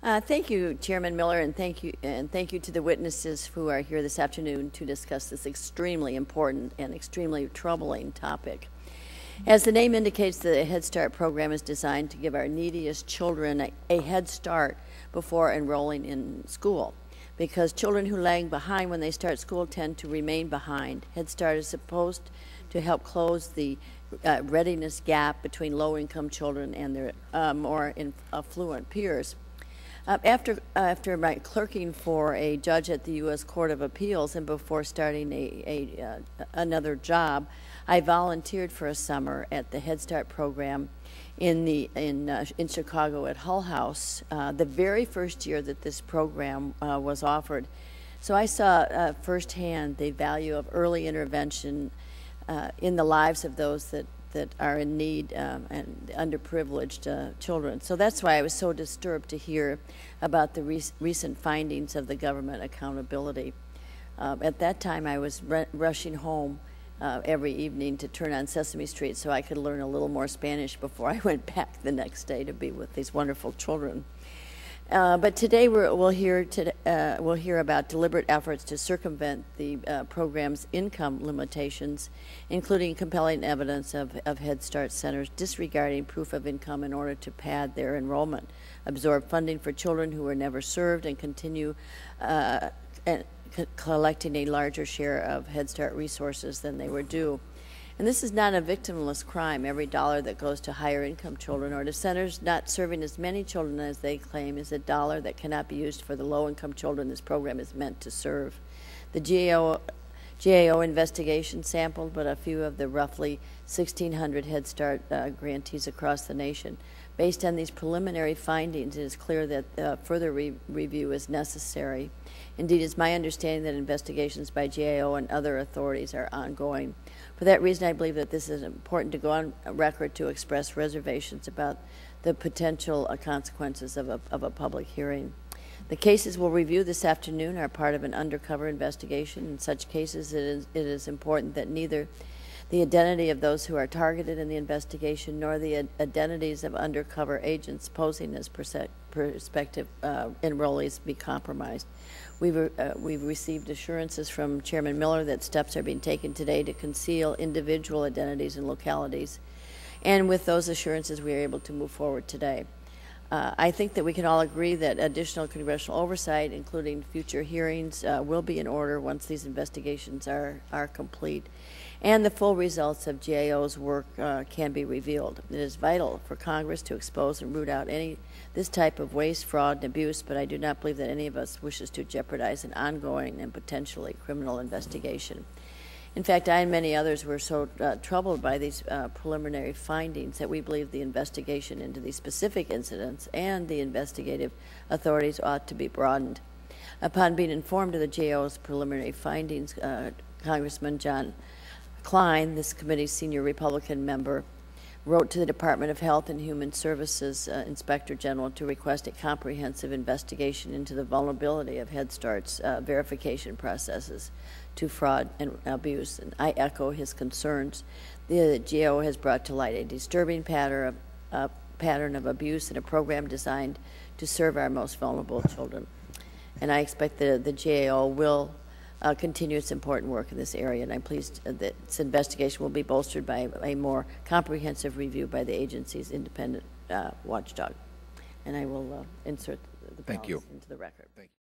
Thank you, Chairman Miller, and thank you to the witnesses who are here this afternoon to discuss this extremely important and extremely troubling topic. As the name indicates, the Head Start program is designed to give our neediest children a head start before enrolling in school, because children who lag behind when they start school tend to remain behind. Head Start is supposed to help close the readiness gap between low-income children and their more affluent peers. After my clerking for a judge at the U.S. Court of Appeals and before starting another job, I volunteered for a summer at the Head Start program in Chicago at Hull House, the very first year that this program was offered. So I saw firsthand the value of early intervention in the lives of those that are in need and underprivileged children. So that's why I was so disturbed to hear about the recent findings of the government accountability. At that time, I was rushing home every evening to turn on Sesame Street so I could learn a little more Spanish before I went back the next day to be with these wonderful children. But today we'll hear about deliberate efforts to circumvent the program's income limitations, including compelling evidence of Head Start centers disregarding proof of income in order to pad their enrollment, absorb funding for children who were never served, and continue collecting a larger share of Head Start resources than they were due. And this is not a victimless crime. Every dollar that goes to higher income children or to centers not serving as many children as they claim is a dollar that cannot be used for the low income children this program is meant to serve. The GAO investigation sampled but a few of the roughly 1,600 Head Start grantees across the nation. Based on these preliminary findings, it is clear that further review is necessary. Indeed, it's my understanding that investigations by GAO and other authorities are ongoing. For that reason, I believe that this is important to go on record to express reservations about the potential consequences of a public hearing. The cases we'll review this afternoon are part of an undercover investigation. In such cases, it is important that neither the identity of those who are targeted in the investigation nor the identities of undercover agents posing as prospective enrollees be compromised. We've received assurances from Chairman Miller that steps are being taken today to conceal individual identities and localities, and with those assurances we are able to move forward today. I think that we can all agree that additional congressional oversight, including future hearings, will be in order once these investigations are complete and the full results of GAO's work can be revealed. It is vital for Congress to expose and root out this type of waste, fraud, and abuse, but I do not believe that any of us wishes to jeopardize an ongoing and potentially criminal investigation. In fact, I and many others were so troubled by these preliminary findings that we believe the investigation into these specific incidents and the investigative authorities ought to be broadened. Upon being informed of the GAO's preliminary findings, Congressman John Klein, this committee's senior Republican member, wrote to the Department of Health and Human Services Inspector General to request a comprehensive investigation into the vulnerability of Head Start's verification processes to fraud and abuse. And I echo his concerns. The GAO has brought to light a disturbing pattern of abuse in a program designed to serve our most vulnerable children. And I expect the GAO will continue its important work in this area, and I'm pleased that this investigation will be bolstered by a more comprehensive review by the agency's independent watchdog. And I will insert the balance into the record. Thank you.